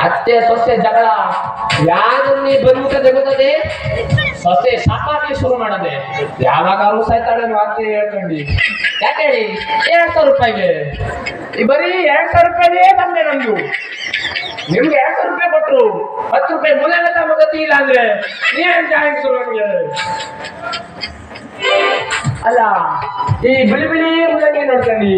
ಅತ್ತೆ ಸೊಸೆ ಜಗಳ ಯಾರನ್ನೇ ಬಂದ್ಬಿಟ್ಟದೆ ಗೊತ್ತದೆ. ಸೊಸೆ ಸಾಕಾಗಿ ಶುರು ಮಾಡದೆ ಯಾವಾಗಾರು ಸಾಯ್ತಾಳೆ ಅತ್ತೆ ಹೇಳ್ಕೊಂಡಿ. ಯಾಕೆ ಹೇಳಿ 2,000 ರೂಪಾಯಿಗೆ ಬರೀ 2,000 ರೂಪಾಯಿನೇ ಬಂದೆ ನಮ್ದು. ನಿಮ್ಗೆ 2,000 ರೂಪಾಯಿ ಕೊಟ್ರು 10 ರೂಪಾಯಿ ಮೂಲೆಲ್ಲ ಗತಿ ಇಲ್ಲ ಅಂದ್ರೆ ನೀವೇನ್ ಜಾಯಿನ್ ಶುರು ನಮ್ಗೆ. ಅಲ್ಲ ಈ ಬಿಳಿ ಬಿಳಿ ಮುಲ್ಲಂಗಿ ನೋಡ್ಕೊಂಡಿ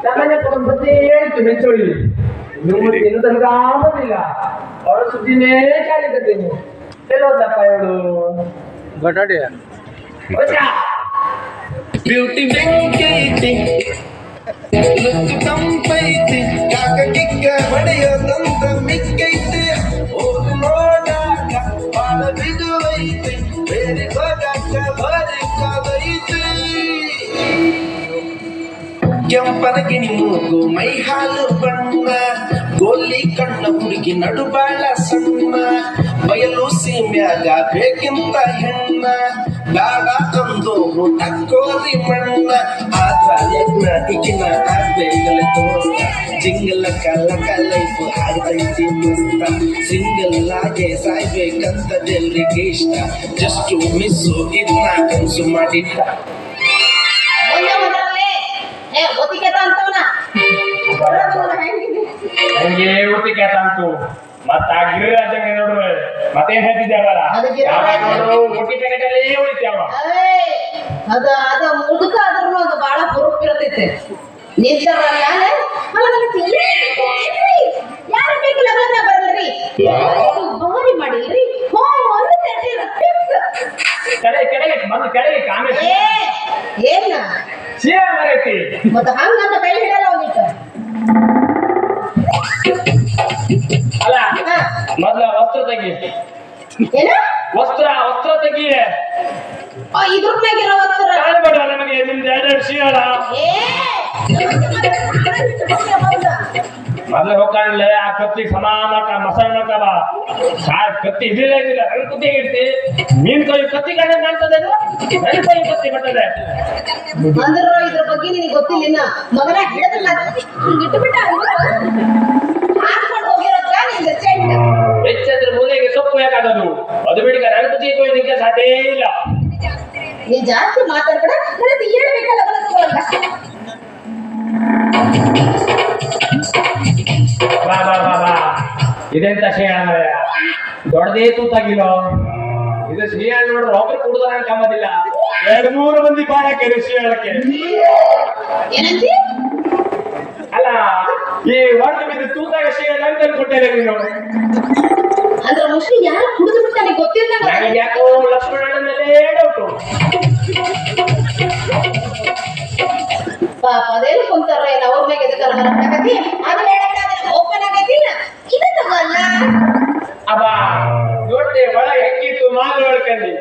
ನಮ್ಮನೆ ಕೊಡೋದು ಬದ್ದೇ ಹೇಳ್ತು ಮೆಚ್ಚೋಳಿ. ಇನ್ನು ತನಕ ಆಗೋದಿಲ್ಲ ಅವಳ ಸುದ್ದಿನೇ ಕಾಲಿಕತ್ತೀನಿ. ಎಲ್ಲೋದಪ್ಪ ಇವಳು ಬಟಾಟೆ ಬ್ಯೂಟಿ ಬೆಂಕೈತಿ ಲುಕ್ ತಂಪೈತಿ ಕಾಕ ಕಿಕ್ಕ ಹೊಡೆಯೋದಂತ ಮಿಕ್ಕೈತಿ ಓದು ನೋಡಾಕ ಬಾಳ ಬಿಡುವೈತಿ ಬೇರೆ ಹೋಗಾಕ ಬಾರಿ ಕಾದೈತಿ ಕೆಂಪನ ಗಿಣಿ ಮೂಗು ಮೈ ಹಾಲು ಬಣ್ಣ ಗೋಲಿ ಕಣ್ಣ ಹುಡುಗಿ ನಡು ಬಾಳ ಸಣ್ಣ ಬಯಲು ಸೀಮ್ಯಾಗ ಬೇಕಿಂತ ಹೆಣ್ಣ ಬೇಡ ಅಂದೋರು ತಕ್ಕೋರಿ ಮಣ್ಣ ಆದ್ರ ಯಜ್ಞ ಇಕಿನ ಆಗ್ಬೇಕಲ್ಲ ತೋರ್ಸ ಜಿಂಗಲ ಕಲ್ಲ ಲೈಫ್ ಆಗ್ತೈತಿ ಮಸ್ತ ಸಿಂಗಲ್ ಆಗೆ ಸಾಯ್ಬೇಕಂತ ಎಲ್ರಿಗೆ ಇಷ್ಟ ಜಸ್ಟ್ ಮಿಸ್ಸು ಇದನ್ನ ಕನ್ಸು ಮಾಡಿಟ್ಟ ಹಂಗೆ ಊಟಕ್ಕೆ ಅಂತು ಮತ್ತ ಗಿರಿರಾಜ ನೋಡ್ರಿ ಮತ್ತೇನ್ ಹೇಳ್ತಿದ್ದೇವಲ್ಲ ಊಟಿ ಪ್ಯಾಕೆಟ್ ಅಲ್ಲಿ ಉಳಿತಾವ. ಅದ ಮುದುಕ ಆದ್ರೂ ಅದು ಬಹಳ ಹುರುಪ್ ಇರ್ತೈತೆ. ನಿಂತಾರಲ್ಲ ಯಾರು ಬೇಕಿಲ್ಲ ಬರಲ್ರಿ ಬಾರಿ ಮಾಡಿಲ್ರಿ ಕೆಳಗೆ ಬಂದು ಕೆಳಗೆ ಕಾಮೇಶ್ ಏನ ಮತ್ತೆ ಹಂಗಂತ ಕೈ ಹಿಡಲ್ಲ ಹೋಗಿತ್ತು. ಅಲ್ಲ ಮೊದ್ಲ ವಸ್ತ್ರ ತೆಗಿ. ಏನ ವಸ್ತ್ರ ತೆಗಿ. ಇದ್ರ ಮ್ಯಾಗಿರೋ ವಸ್ತ್ರ ಕಾಣಬೇಡ ನಮಗೆ ನಿಮ್ದು 2 ಶೀಳ ಮೊದ್ಲು ಹೋಗ್ಕಾಣಲೆ ಆ ಕತ್ತಿ ಸಮಾನ ಮಸಾಲೆ ಮಾಡ್ತಾವ. ಕತ್ತಿ ಇದಿಲ್ಲ ಕತ್ತಿ ಇಡ್ತಿ ಮೀನ್ ಕೈ ಕತ್ತಿ ಕಾಣ ಕಾಣ್ತದೆ ಕೈ ಕತ್ತಿ ಬರ್ತದೆ ಅಂದ್ರ ಇದ್ರ ಬಗ್ಗೆ ನಿನಗೆ ಗೊತ್ತಿಲ್ಲ ಮಗನ ಹಿಡದಲ್ಲ ಇಟ್ಬಿಟ್ಟ ಹಾಕೊಂಡು ಹೋಗಿರೋದ್ರ ನಿಂದ ಚೆಂಡ ಹೆಚ್ಚಂದ್ರೆ ಮೂಲೆಗೆ ಸೊಪ್ಪು ಯಾಕಾಗದು ಅದು ಬಿಡಿಗ ರಣಪತಿ ಕೊಯ್ಲಿಕ್ಕೆ ಸಾಧ್ಯ ಇಲ್ಲ. ನೀನ್ ಜಾಸ್ತಿ ಮಾತಾಡ್ಬೇಡ ನನಗೆ ಹೇಳ್ಬೇಕಲ್ಲ ಬಾ ಬಾ ಬಾ ಬಾ ಇದೆಂತ ಶ್ರೀಹಣ್ಣ ದೊಡ್ಡದೇ ತೂತಾಗಿಲ್ಲೋ ಇದು ಶ್ರೀಹಣ್ಣ ನೋಡ್ರೆ ಒಬ್ರು ಕುಡುದಾರ ಕಾಮದಿಲ್ಲ 2-3 ಮಂದಿ ಬಾಳಕ್ಕೆ ಶ್ರೀಹಣ್ಣಕ್ಕೆ. ಅಲ್ಲ ಈ ಹೊರತು ಬಿದ್ದು ತೂತಾಗ ಶ್ರೀಹಣ್ಣ ಅಂತ ಅನ್ಕೊಟ್ಟೇನೆ ನೀನು. ಅಂದ್ರೆ ಮುಸ್ಲಿ ಯಾರು ಕುಡಿದು ಬಿಡ್ತಾನೆ ಗೊತ್ತಿಲ್ಲ ನನಗೆ ಯಾಕೋ ಲಕ್ಷ್ಮಣನ ಮೇಲೆ ಡೌಟು. ಪಾಪ ಅದೇನು ಕುಂತಾರ ಏನ ಅವ್ರ ಮ್ಯಾಗ ಎದಕ್ಕಾರ ಬರಕತ್ತಿ ಆದ್ರೆ ಓಪನ್ ಆಗೈತಿಲ್ಲ ಇದು ತಗೋಲ್ಲ ಅಬ್ಬ ನೋಡ್ದೆ ಒಳಗೆ ಹೆಂಗಿತ್ತು ಮಾಲು ಹೇಳ್ಕಂಡಿ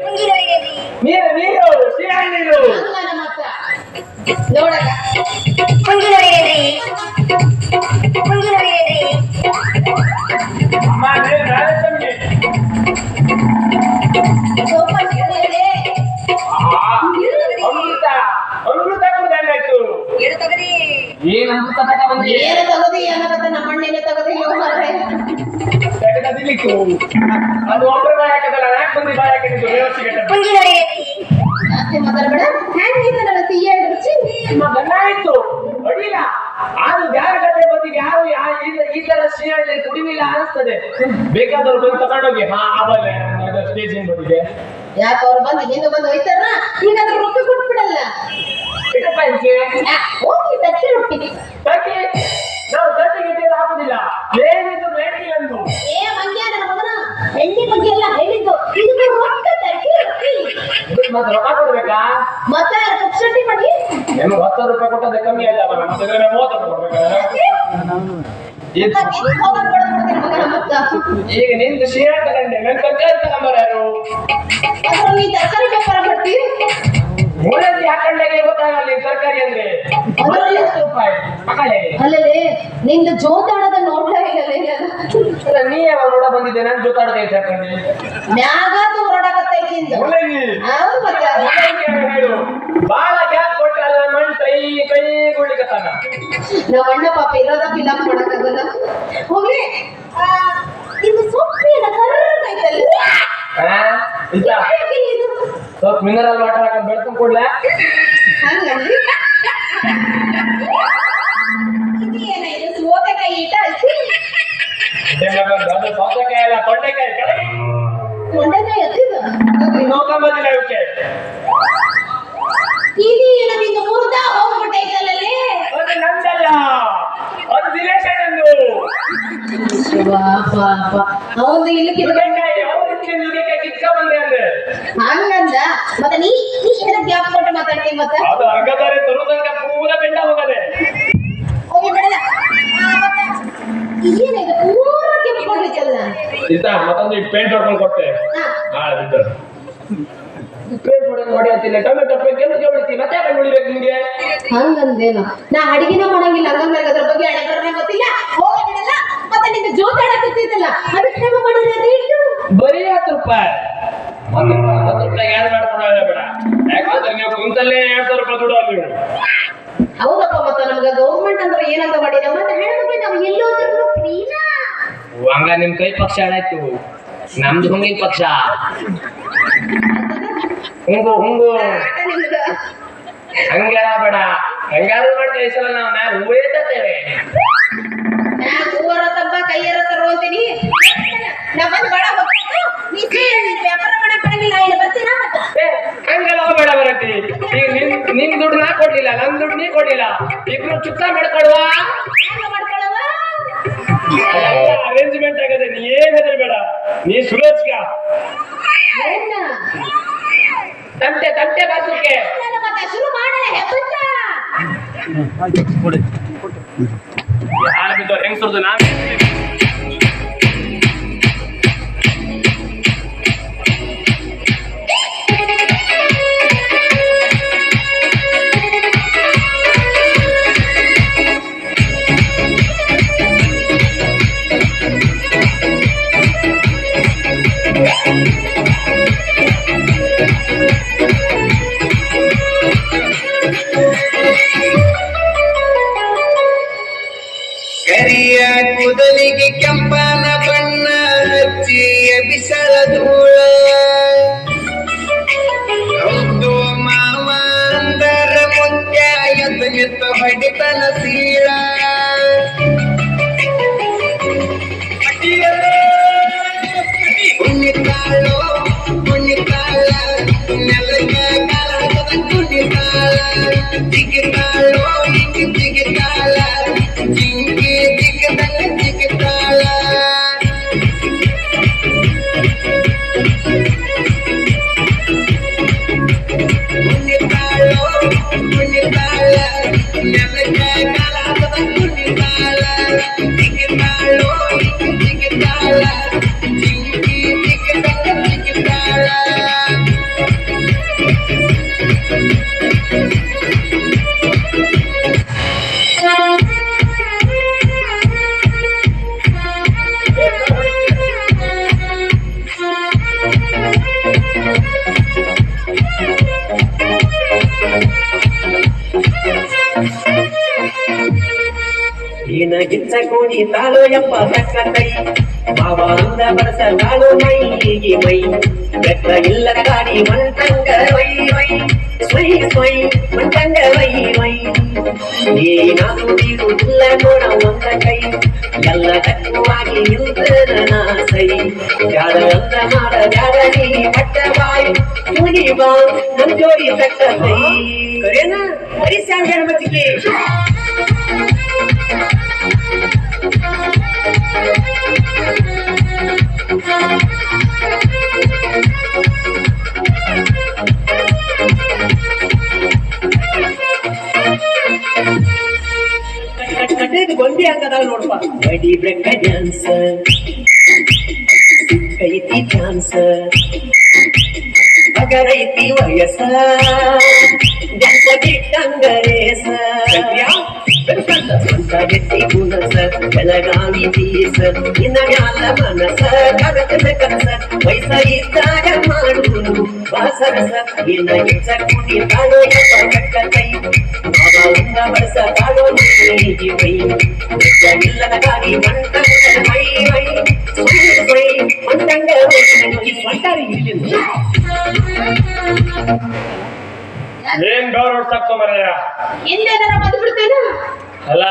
ನೀರು ಶ್ರೀಹಣ್ಣ ನೀರು ನಮ್ಮ ಅಕ್ಕ ನೋಡಕ ಅಮ್ಮ ರಾಜಸ್ವಾಮಿ ಅಮೃತ ಕುಡ್ದಂಗಾಯ್ತು. ಏನು ಅಮೃತ ತಗೊಂಡ್ರಿ ಏನು ತಗೋದಿ ಏನಾಗತ್ತ ನಮ್ಮ ಅಣ್ಣೇನೆ ತಗೋದಿಲ್ಲ ತೆಗೆದಿಲ್ಲಿತ್ತು ಅದು ಒಬ್ಬರು ಬಾಯ್ ಹಾಕದಲ್ಲ 4 ಮಂದಿ ಬಾಯ್ ಹಾಕಿದ್ದು ವ್ಯವಸ್ಥೆ ಜಾಸ್ತಿ ಮಾತಾಡಬೇಡ ಹ್ಯಾಂಗಿದ್ದ ನನ್ನ ಸಿಹಿಯ ರುಚಿ ಗನ್ನಾಯ್ತು ಅಡಿಲ್ಲ ಆದ್ರೂ ಯಾರ ಗದ್ದೆ ಬಂದಿಗೆ ಯಾರು ಈ ತರ ಶ್ರೀಹಳ್ಳಿ ಕುಡಿವಿಲ್ಲ ಅನಿಸ್ತದೆ. ಬೇಕಾದವ್ರು ಬಂದು ತಗೊಂಡೋಗಿ ಆಮೇಲೆ ಸ್ಟೇಜ್ ಬಂದಿದೆ ಯಾಕೆ ಅವ್ರು ಬಂದು ಹಿಂದೆ ಬಂದು ಹೋಯ್ತಾರ ಈಗ ಅದ್ರ ರೊಟ್ಟಿ ಕೊಟ್ಬಿಡಲ್ಲ ಹೋಗಿ ತಟ್ಟಿ ರೊಟ್ಟಿ ತಟ್ಟಿ ನಾವು ತಟ್ಟಿ ಗಿಟ್ಟಿಯಲ್ಲಿ ಹಾಕುದಿಲ್ಲ ಏನಿದ್ರು ರೇಟಿ ಎಂದು ಏ ಮಂಗ್ಯ ನನ್ನ ಮಗನ ಎಣ್ಣೆ ಬಗ್ಗೆ ಎಲ್ಲ ಹೇಳಿದ್ದು ಇದು ರೊಕ್ಕ ತಟ್ಟಿ ರೊಟ್ಟಿ ಮತ್ತೆ ರೊಕ್ಕ ಕೊಡ್ಬೇಕಾ ಮತ್ತೆ ಪುಕ್ಷಟಿ ಮಾಡಿ ನಿಮ್ಗೆ 10 ರೂಪಾಯಿ ಕೊಟ್ಟದೆ ಕಮ್ಮಿ ಆಯ್ತಾ ಮತ್ತೆ 30 ಕೊಡ್ಬೇಕಾದ್ರೆ ಈಗ ನಿಂದು ಶೇರ್ ತಗೊಂಡೆ ನನ್ ತರಕಾರಿ ತಗೊಂಬಾರ ಯಾರು ನೀ ತರಕಾರಿ ವ್ಯಾಪಾರ ಮಾಡ್ತೀವಿ ಮೂಲಂಗಿ ಹಾಕೊಂಡಾಗೆ ಗೊತ್ತಾಗಲ್ಲ ತರಕಾರಿ ಅಂದ್ರೆ 10 ರೂಪಾಯಿ ಮಕ್ಕಳೇ ಅಲ್ಲೇ ನಿಂದು ಜೋತಾಡದ ನೋಡ್ಲಾ ಇಲ್ಲ ನೀ ಯಾವಾಗ ನೋಡ ಬಂದಿದ್ದೆ ನಾನು ಜೋತಾಡದೆ ಹಾಕೊಂಡೆ ಮ್ಯಾಗ ಹೊರಡಕತ್ತೈತಿ ಮೂಲಂಗಿ ಹೌದು ಮತ್ತೆ ಹೇಳು ಬಾಳ ಗ್ಯಾಸ್ ಕೊಟ್ಟಲ್ಲ ಮಣ್ಣು ಕೈ ಕೈ ಗುಳಿಗತ್ತಾನ. ನಮ್ಮ ಅಣ್ಣ ಪಾಪ ಇರೋದ ಫಿಲಪ್ ಮಾಡಕ್ಕಾಗಲ್ಲ. ಹೋಗ್ಲಿ ಇದು ಸೊಪ್ಪು ಏನ ಕರ್ರಗೈತಲ್ಲ ಇಲ್ಲ ಸ್ವಲ್ಪ ಮಿನರಲ್ ವಾಟರ್ ಹಾಕಿ ಬೆಳ್ಕೊಂಡ್ ಕೊಡ್ಲ. ಹಂಗಂದ್ರಿ ಇದು ಏನ ಇದು ಸೋತೆಕಾಯಿ ಇಟ್ಟ ಅಲ್ಸಿ ಅದು ಸೌತೆಕಾಯಿ ಅಲ್ಲ, ತೊಂಡೆಕಾಯಿ ಕೆಳಗೆ ತೊಂಡೆಕಾಯಿ ಎತ್ತಿದ ನೋಡ್ಕೊಂಬಂದಿಲ್ಲ ಇವಕ್ಕೆ. ಇದು ಏನದಿಂದ ಮುರಿದ ಹೋಗ್ಬಿಟ್ಟೈತಲ್ಲೇ. ಅದು ನಮ್ದಲ್ಲ, ಅದು ದಿನೇಶ್ ಅಂದು. ಅವನು ಇಲ್ಲಿ ನುಗ್ಗೆಕಾಯಿ ಅವ್ರಿಗೆ ನುಗ್ಗೆಕಾಯಿ ಕಿತ್ಕೊಂಬಂದೆ ಅಂದೆ. ಹಂಗಂದ ಮತ್ತೆ ನೀ ಏನ ಗ್ಯಾಪ್ ಕೊಟ್ಟು ಮಾತಾಡ್ತೀನಿ ಮತ್ತೆ ಅದು ಅರ್ಗದಾರೆ ತರುದಂಗ ಪೂರ ಬೆಂಡ ಹೋಗದೆ. ಹೋಗಿ ಬಿಡಲ್ಲ ಏನಿದೆ ಪೂರ ಕೆಂಪಾಗಿತ್ತಲ್ಲ. ಇತ್ತ ಮತ್ತೊಂದು ಪೇಂಟ್ ಹೊಡ್ಕೊಂಡು ಕೊಟ್ಟೆ. ನಾಳೆ ಬಿಟ್ಟು ಪೇಂಟ್ ಹೊಡೆದು ನೋಡಿ ಅಂತಿಲ್ಲ. ಟೊಮೆಟೊ ಕೆಂಪು ಹೊಡಿತಿ ಮತ್ತೆ ಯಾಕೆ ಹೊಡಿಬೇಕು ನಿಮ್ಗೆ? ಹಂಗಂದೇನು ನಾ ಅಡಿಗೆನ ಮಾಡಂಗಿಲ್ಲ. ಹಂಗಂದ್ರೆ ಅದ್ರ ಬಗ್ಗೆ ಅಡಬರನೇ ಗೊತ್ತಿಲ್ಲ. ಹೋಗಿ ಬಿಡಲ್ಲ ಮತ್ತೆ ನಿಂಗೆ ಜೋತಾಡಕತ್ತಿದ್ದಲ್ಲ ಅದಕ್ಕೆ ಶ್ರಮ ಮಾಡಿದ್ರೆ ಇಟ್ಟು ಬರೀ 10 ರೂಪಾಯಿ. 10 ರೂಪಾಯಿ ಯಾರು ಮಾಡ್ಕೊಂಡು ಬೇಡ. ಯಾಕಂದ್ರೆ ನೀವು ಕುಂತಲ್ಲೇ 2000 ರೂಪಾಯಿ ದುಡ್ಡು ನೀವು. ಹೌದಪ್ಪ ಮತ್ತೆ ನಮ್ಗೆ ಗೌರ್ಮೆಂಟ್ ಅಂದ್ರೆ ಏನಂತ ಮಾಡಿದ ಮತ್ತೆ ಹೆಣ್ಮಕ್ಳು ನಾವು ಎಲ್ಲೋದ್ರೂ ಫ್ರೀನಾ. ಹಂಗ ನಿಮ್ ಕೈ ಪಕ್ಷ ಹಾಳಾಯ್ತು, ನಮ್ದು ಹುಂಗಿನ ಪಕ್ಷ. ಹುಂಗು ಹುಂಗು ಹಂಗೆಲ್ಲ ಬೇಡ. ಹೆಂಗಾರು ಮಾಡ್ತೇವೆ ಈ ಸಲ ನಾವು ಮ್ಯಾಲ ಹೂವೇ ತರ್ತೇವೆ. ಹೂವರ ತಬ್ಬ ಕೈಯರ ತರೋ ಅಂತೀನಿ. ನಾ ಬಂದು ಬೇಡ ಹೋಗ್ಬೇಕು ನೀ ವ್ಯಾಪಾರ ಮಾಡಕ್ ಬರಂಗಿಲ್ಲ. ಇಲ್ಲಿ ಬರ್ತೀರಾ ಮತ್ತೆ ಹಂಗೆಲ್ಲ ಬೇಡ ಬರತ್ತಿ. ಈಗ ನಿನ್ ದುಡ್ಡು ನಾ ಕೊಡ್ಲಿಲ್ಲ, ನನ್ ದುಡ್ಡು ನೀ ಕೊಡ್ಲಿಲ್ಲ, ಇಬ್ರು ಚುಕ್ತ ಮಾಡ್ಕೊಡುವ. ಹೆಂಗ ಮಾಡ್ಕೊಳ್ಳವ ಅರೇಂಜ್ಮೆಂಟ್ ಆಗದೆ. ನೀ ಏನ್ ಹೆದರ್ಬೇಡ, ನೀ ಸುರಜ್ಗ ಏನ ತಮಟೆ ತಮಟೆ ಬಾಸುಕ್ಕೆ ನಾನು ಮತ್ತೆ ಶುರು ಮಾಡಲ್ಲ ಹೆಬ್ಬತ್ತ ಯಾರು ಬಿದ್ದವ್ರು ಹೆಂಗ್ ಸುರಿದು ನಾನು ಕರಿಯ ಕೂದಲಿಗೆ ಕೆಂಪನ ಬಣ್ಣ ಹಚ್ಚಿ ಬಿಸಲ ಧೂಳ ಹೌದು ಮಾವ ಅಂದರ ಮುತ್ಯ ಎತ್ತ ಹೊಡಿತನ ಸೀಳ ಕುಣಿತಾಳೋ ಕುಣಿತಾಳ ನೆಲಗ ಕಾಲದ ಕುಣಿತಾಳ ಜಿಗಿತಾಳೋ ಹಿಂಗೆ ಜಿಗಿತಾಳ ಜಿಂಗಿ ಜಿಗದಂಗ ಜಿಗಿತಾಳ ಕುಣಿತಾಳೋ ಕುಣಿತಾಳ ನೆಲಗ ಕಾಲದ ಕುಣಿತಾಳ ಜಿಗಿತಾಳೋ ಹಿಂಗೆ ಜಿಗಿತಾಳ ಜಿಂಗಿ ಜಿಗದಂಗ ಜಿಗಿತಾಳ ಗಿಚ್ಚ ಕೋಣಿ ತಾಳು ಎಂಬ ತಕ್ಕ ಕೈ ಮಾವಾಂದ ಬರಸಲಾಳು ಮೈಗೆ ಮೈ ಬೆಟ್ಟ ಇಲ್ಲ ಕಾಡಿ ಮಂಟಂಗ ವೈ ವೈ ಸ್ವೈ ಸ್ವೈ ಮಂಟಂಗ ವೈ ವೈ ಏನಾದ್ರು ನೀಡುವುದಿಲ್ಲ ನೋಡ ಒಂದ ಕೈ ಎಲ್ಲ ತಕ್ಕವಾಗಿ ನಿಲ್ತನ ಸೈ ಯಾರ ಅಂದ ಮಾಡ ಯಾರ ನೀ ಪಟ್ಟ ಬಾಯಿ ಮುನಿ ಬಾ ನನ್ ಜೋಡಿ ತಕ್ಕ ಕೈ ಕರೇನ ಹರಿಸ್ಯಾಂಗ ಮತ್ತಿಗೆ ಕಟ್ಟೆದು ಗೊಂದಿ ಹಂಗದಾಗ ನೋಡಪ್ಪ ಬಡಿ ಬ್ರೆಕ್ಕ ಡ್ಯಾನ್ಸ್ ಸಿಕ್ಕೈತಿ ಚಾನ್ಸ್ ಅಗರೈತಿ ವಯಸ್ಸ ಡ್ಯಾನ್ಸ ಬಿಟ್ಟಂಗ ರೇಸ ಸ್ವಂತ ಗೆಟ್ಟಿ ಗುಣಸ ಬೆಳಗಾವಿ ಬೀಸ ಇನ್ನ ಮ್ಯಾಲ ಮನಸ ಕರಕದ ಕನಸ ವಯಸ್ಸ ಇದ್ದಾಗ ಮಾಡುವುದು ಬಾಸರಸ ಇನ್ನ ಗಿಚ್ಚ ಕುಡಿ ತಾಳು ಎಂಬ ಕಟ್ಟ ಕೈ ಮಾವಾಂದ ಬಡಸ ಕಾಲೋ ಮೈಗೆ ಮೈ ಇಲ್ಲದ ಗಾಡಿ ಮಂಟಂಗ ಮೈ ಮೈ ಮೈ ಮಂಟಂಗ ಈ ಸ್ವಂಟಾರಿ ಇಲ್ಲಿಂದ ಏನ್ ಡೋರ್ ಹೊಡ್ಸಕ್ಕ ಮರಯ್ಯ ಎಲ್ಲೇನಾರ ಬಂದ್ಬಿಡ್ತೇನು ಅಲ್ಲ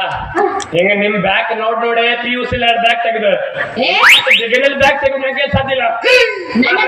ಹಿಂಗ ನಿಮ್ ಬ್ಯಾಗ್ ನೋಡೇ PUC ಬ್ಯಾಗ್ ತೆಗೆದು ಏ ಜಗದಲ್ಲಿ ಬ್ಯಾಗ್ ತೆಗೆದು ನಂಗೆ ಸಾಧ್ಯ ಇಲ್ಲ ನನ್ನ